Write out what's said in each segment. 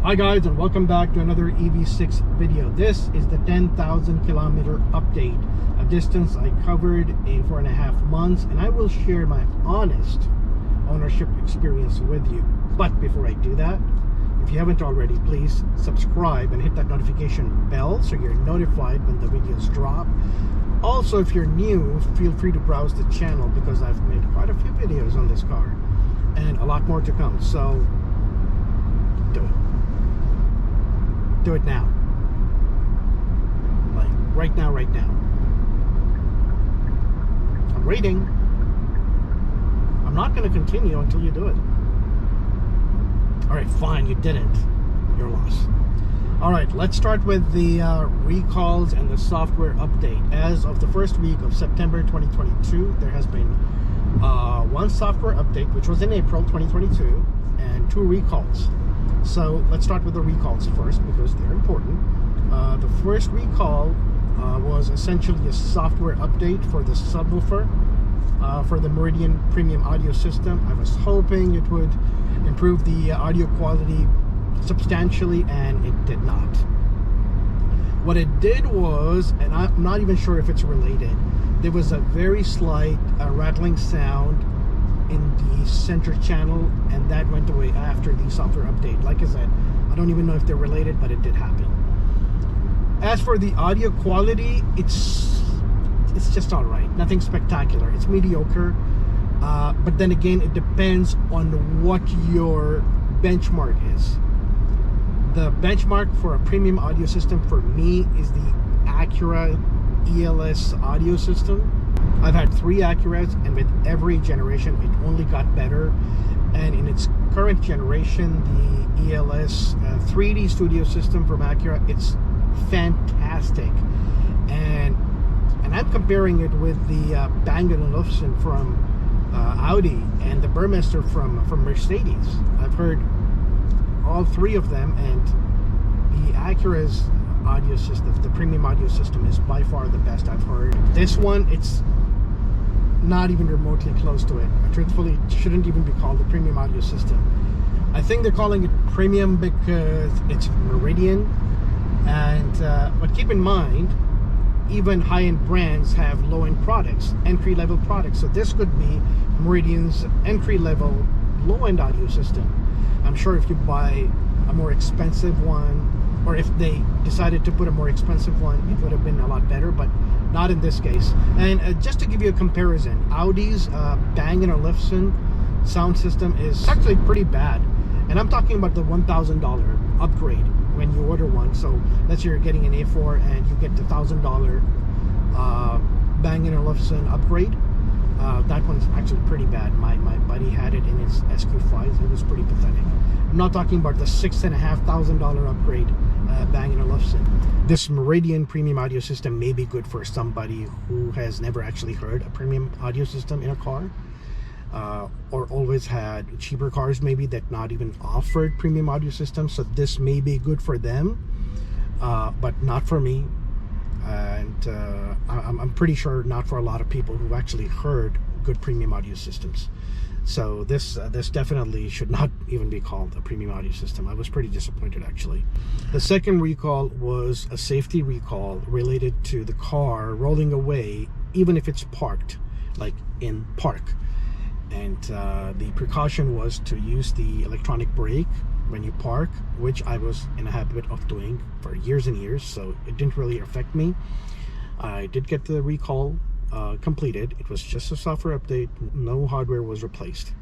Hi guys, and welcome back to another EV6 video. This is the 10,000 kilometer update, a distance I covered in 4.5 months, and I will share my honest ownership experience with you. But before I do that, if you haven't already, please subscribe and hit that notification bell so you're notified when the videos drop. Also, if you're new, feel free to browse the channel because I've made quite a few videos on this car and a lot more to come, so do it. Do it now. Like right now. I'm waiting. I'm not going to continue until you do it. Alright, fine, you didn't. Your loss. Alright, let's start with the recalls and the software update. As of the first week of September 2022, there has been one software update, which was in April 2022, and 2 recalls. So let's start with the recalls first because they're important. The first recall was essentially a software update for the subwoofer for the Meridian premium audio system. I was hoping it would improve the audio quality substantially, and it did not. What it did was, and I'm not even sure if it's related, there was a very slight rattling sound in the center channel, and that went away after the software update. Like I said, I don't even know if they're related, but it did happen. As for the audio quality, it's just all right. Nothing spectacular. It's mediocre. But then again, it depends on what your benchmark is. The benchmark for a premium audio system for me is the Acura ELS audio system. I've had 3 Acuras, and with every generation it only got better. And in its current generation, the ELS 3D studio system from Acura, it's fantastic. And I'm comparing it with the Bang & Olufsen from Audi and the Burmester from Mercedes. I've heard all 3 of them, and the Acura's audio system, the premium audio system, is by far the best I've heard. This one, it's not even remotely close to it. Truthfully, it shouldn't even be called a premium audio system. I think they're calling it premium because it's Meridian, and but keep in mind, even high-end brands have low-end products, entry-level products. So this could be Meridian's entry-level low-end audio system. I'm sure if you buy a more expensive one, or if they decided to put a more expensive one, it would have been a lot better, but not in this case. And just to give you a comparison, Audi's Bang & Olufsen sound system is actually pretty bad. And I'm talking about the $1,000 upgrade when you order one. So let's say you're getting an A4 and you get the $1,000 Bang & Olufsen upgrade. That one's actually pretty bad. My buddy had it in his SQ5s. It was pretty pathetic. I'm not talking about the $6,500 upgrade Bang & Olufsen. This Meridian premium audio system may be good for somebody who has never actually heard a premium audio system in a car, or always had cheaper cars maybe that not even offered premium audio systems. So this may be good for them, but not for me. And I'm pretty sure not for a lot of people who've actually heard good premium audio systems. So this definitely should not even be called a premium audio system. I was pretty disappointed, actually. The second recall was a safety recall related to the car rolling away even if it's parked, like in park. And the precaution was to use the electronic brake when you park, which I was in a habit of doing for years and years, so it didn't really affect me. I did get the recall completed. It was just a software update. No hardware was replaced.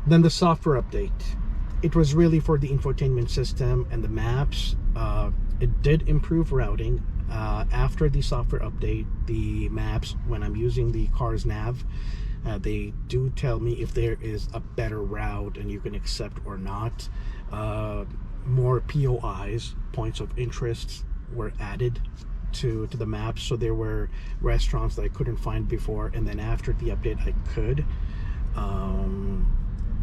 Then the software update. It was really for the infotainment system and the maps. It did improve routing. After the software update, the maps, when I'm using the car's nav, they do tell me if there is a better route and you can accept or not. More POIs, points of interest, were added to the maps. So there were restaurants that I couldn't find before, and then after the update I could.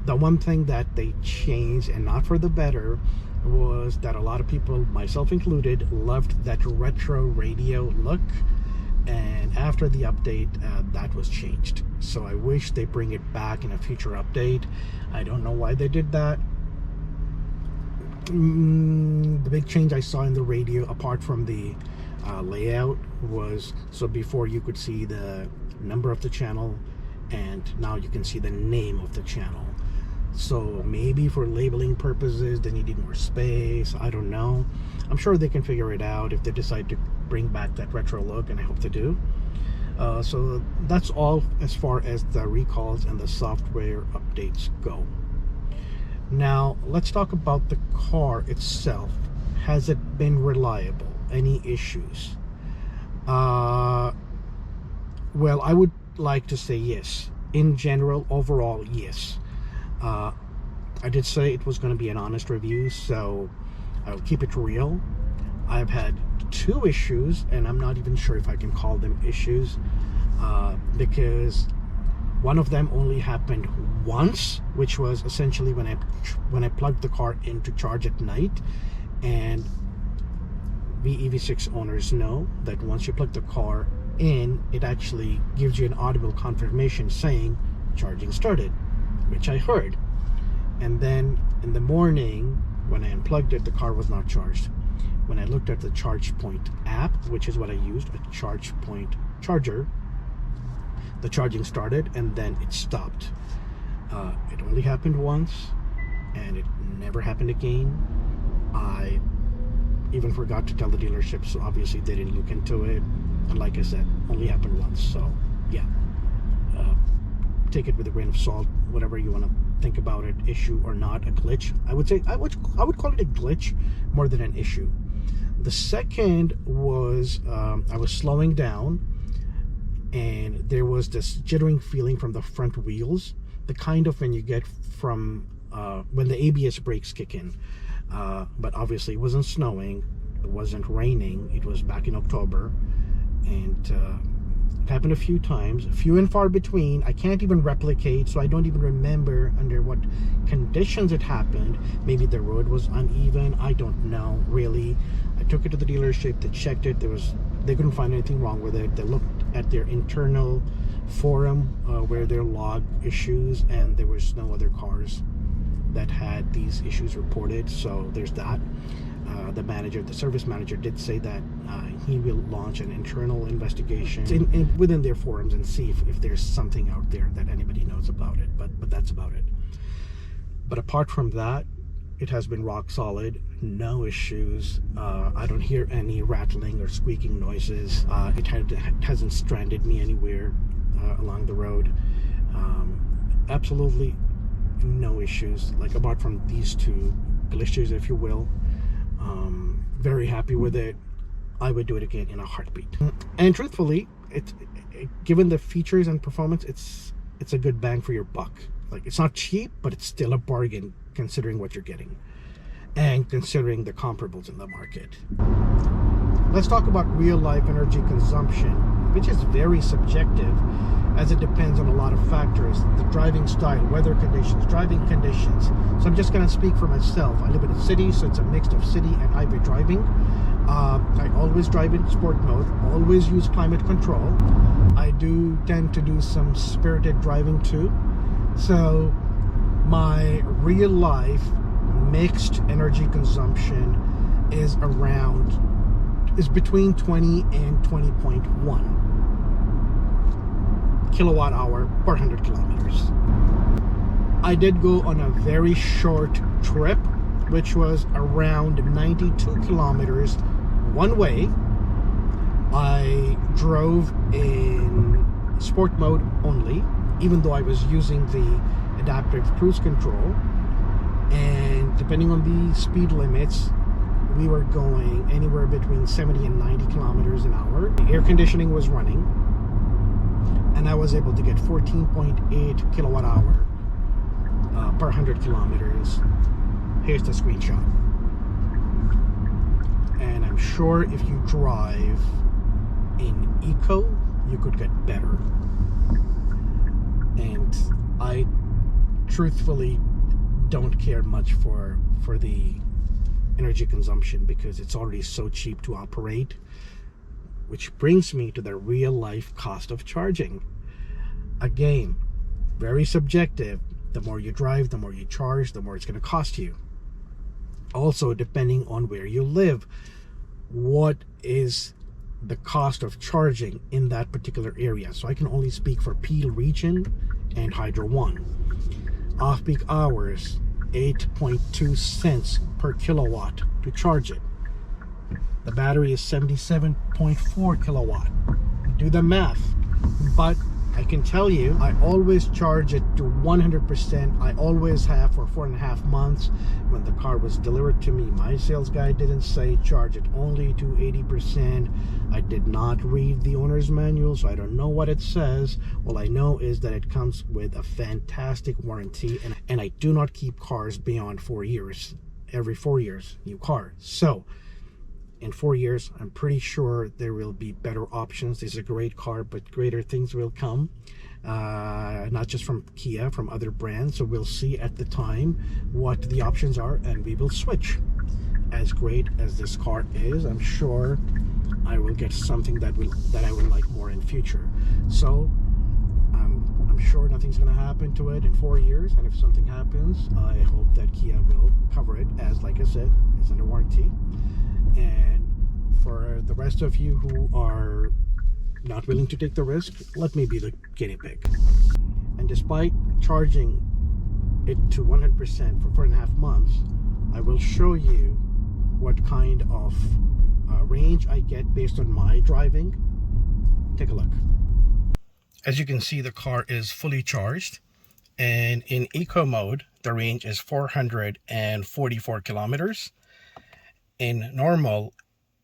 The one thing that they changed, and not for the better, was that a lot of people, myself included, loved that retro radio look, and after the update that was changed. So I wish they bring it back in a future update. I don't know why they did that. The big change I saw in the radio, apart from the layout, was so before you could see the number of the channel, and now you can see the name of the channel. So maybe for labeling purposes they needed more space. I don't know. I'm sure they can figure it out if they decide to bring back that retro look, and I hope they do. So that's all as far as the recalls and the software updates go. Now let's talk about the car itself. Has it been reliable? Any issues? Well, I would like to say yes. In general, overall, yes. I did say it was going to be an honest review, so I'll keep it real. I've had 2 issues, and I'm not even sure if I can call them issues, because one of them only happened once, which was essentially when I plugged the car in to charge at night. And we EV6 owners know that once you plug the car in, it actually gives you an audible confirmation saying charging started, which I heard. And then in the morning, when I unplugged it, the car was not charged. When I looked at the ChargePoint app, which is what I used, a ChargePoint charger, the charging started and then it stopped. It only happened once, and it never happened again. I even forgot to tell the dealership, so obviously they didn't look into it. And like I said, only happened once. So yeah, take it with a grain of salt, whatever you want to think about it, issue or not, a glitch. I would say I would call it a glitch more than an issue. The second was I was slowing down, and there was this jittering feeling from the front wheels, the kind of when you get from when the ABS brakes kick in. But obviously it wasn't snowing, it wasn't raining, it was back in October, and it happened a few times, few and far between. I can't even replicate, so I don't even remember under what conditions it happened. Maybe the road was uneven, I don't know really. I took it to the dealership, they checked it, they couldn't find anything wrong with it. They looked at their internal forum where there log issues, and there was no other cars that had these issues reported. So there's that. The service manager did say that he will launch an internal investigation within their forums and see if there's something out there that anybody knows about it, but that's about it. But apart from that, it has been rock solid, no issues. I don't hear any rattling or squeaking noises. It hasn't stranded me anywhere along the road. Absolutely no issues, like apart from these 2 glitches, if you will. Very happy with it. I would do it again in a heartbeat. And truthfully, given the features and performance, it's a good bang for your buck. Like, it's not cheap, but it's still a bargain considering what you're getting and considering the comparables in the market. Let's talk about real life energy consumption, which is very subjective, as it depends on a lot of factors: the driving style, weather conditions, driving conditions. So I'm just going to speak for myself. I live in a city, so it's a mix of city and highway driving. I always drive in sport mode, always use climate control. I do tend to do some spirited driving too. So my real life mixed energy consumption is between 20 and 20.1 kilowatt hour per 100 kilometers. I did go on a very short trip, which was around 92 kilometers one way. I drove in sport mode only, even though I was using the adaptive cruise control, and depending on the speed limits, we were going anywhere between 70 and 90 kilometers an hour. The air conditioning was running, and I was able to get 14.8 kilowatt hour per 100 kilometers. Here's the screenshot. And I'm sure if you drive in Eco, you could get better. And I truthfully don't care much for the energy consumption, because it's already so cheap to operate. Which brings me to the real life cost of charging. Again, very subjective. The more you drive, the more you charge, the more it's going to cost you. Also, depending on where you live, what is the cost of charging in that particular area. So I can only speak for Peel region and Hydro One. Off-peak hours, 8.2 cents per kilowatt to charge it. The battery is 77.4 kilowatt. Do the math. But I can tell you, I always charge it to 100%. I always have for 4.5 months. When the car was delivered to me, my sales guy didn't say charge it only to 80%. I did not read the owner's manual, so I don't know what it says. All I know is that it comes with a fantastic warranty, and I do not keep cars beyond 4 years. Every 4 years, new car. So in 4 years, I'm pretty sure there will be better options. This is a great car, but greater things will come, not just from Kia, from other brands. So we'll see at the time what the options are, and we will switch. As great as this car is, I'm sure I will get something that I will like more in future. So I'm sure nothing's going to happen to it in 4 years, and if something happens, I hope that Kia will cover it, as like I said, it's under warranty. And for the rest of you who are not willing to take the risk, let me be the guinea pig. And despite charging it to 100% for 4.5 months, I will show you what kind of range I get based on my driving. Take a look. As you can see, the car is fully charged, and in eco mode the range is 444 kilometers. In normal,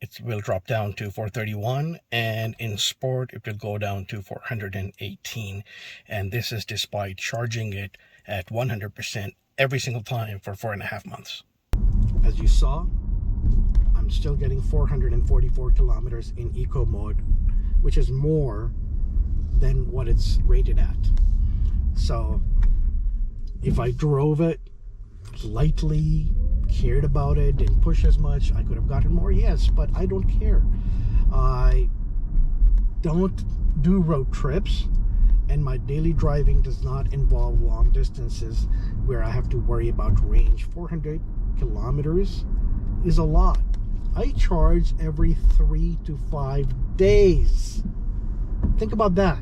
it will drop down to 431, and in sport it will go down to 418. And this is despite charging it at 100% every single time for 4.5 months. As you saw, I'm still getting 444 kilometers in eco mode, which is more than what it's rated at. So if I drove it lightly, cared about it, didn't push as much, I could have gotten more, yes, but I don't care. I don't do road trips, and my daily driving does not involve long distances where I have to worry about range. 400 kilometers is a lot. I charge every 3 to 5 days. Think about that.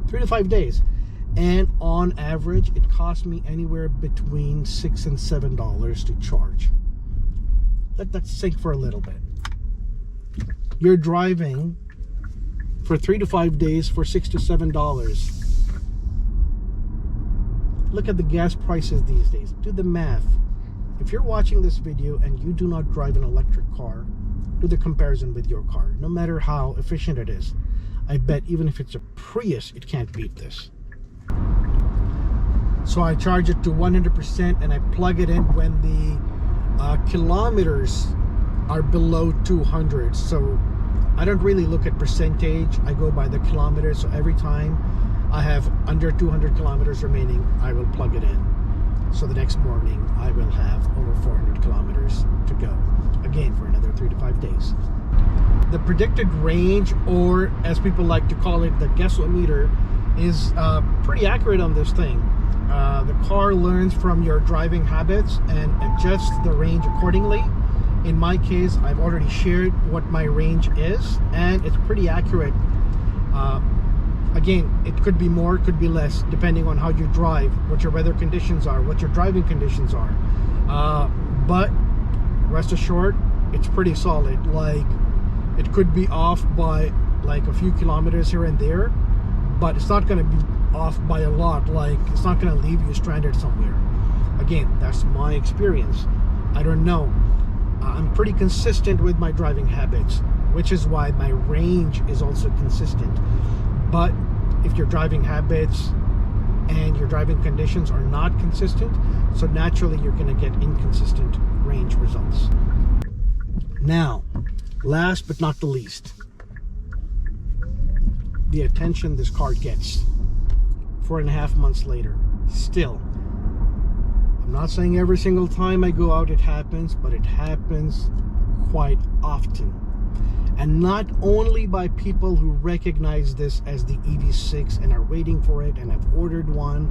3 to 5 days. And on average, it costs me anywhere between $6 and $7 to charge. Let that sink for a little bit. You're driving for 3 to 5 days for $6 to $7. Look at the gas prices these days. Do the math. If you're watching this video and you do not drive an electric car, do the comparison with your car. No matter how efficient it is, I bet even if it's a Prius, it can't beat this. So I charge it to 100%, and I plug it in when the kilometers are below 200. So I don't really look at percentage, I go by the kilometers. So every time I have under 200 kilometers remaining, I will plug it in. So the next morning I will have over 400 kilometers to go, again for another 3 to 5 days. The predicted range, or as people like to call it, the gasometer, is pretty accurate on this thing. The car learns from your driving habits and adjusts the range accordingly. In my case, I've already shared what my range is, and it's pretty accurate. Again, it could be more, could be less, depending on how you drive, what your weather conditions are, what your driving conditions are. But rest assured, it's pretty solid. Like, it could be off by like a few kilometers here and there, but it's not going to be off by a lot. Like, it's not going to leave you stranded somewhere. Again, that's my experience. I don't know. I'm pretty consistent with my driving habits, which is why my range is also consistent. But if your driving habits and your driving conditions are not consistent, so naturally you're going to get inconsistent range results. Now, last but not the least, the attention this car gets 4.5 months later. Still, I'm not saying every single time I go out it happens, but it happens quite often. And not only by people who recognize this as the EV6 and are waiting for it and have ordered one.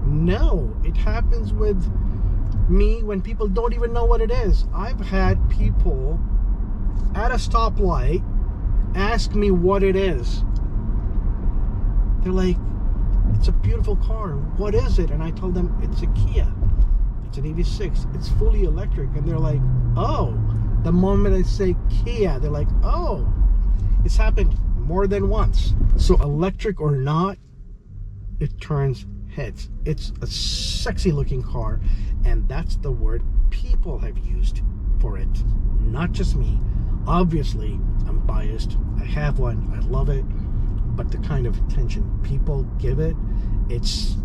No, it happens with me when people don't even know what it is. I've had people at a stoplight ask me what it is. They're like, it's a beautiful car, what is it? And I told them it's a Kia, it's an EV6, it's fully electric. And they're like, oh. The moment I say Kia, they're like, oh. It's happened more than once. So electric or not, it turns heads. It's a sexy looking car, and that's the word people have used for it, not just me. Obviously, I'm biased. I have one, I love it, but the kind of attention people give it, it's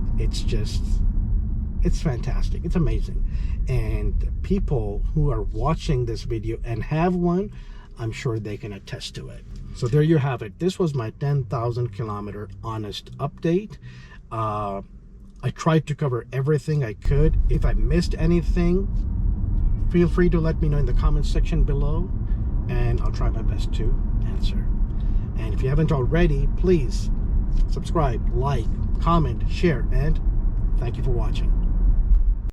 fantastic. It's amazing. And people who are watching this video and have one, I'm sure they can attest to it. So there you have it. This was my 10,000 kilometer honest update. I tried to cover everything I could. If I missed anything, feel free to let me know in the comment section below, and I'll try my best to answer. And if you haven't already, please subscribe, like, comment, share, and thank you for watching.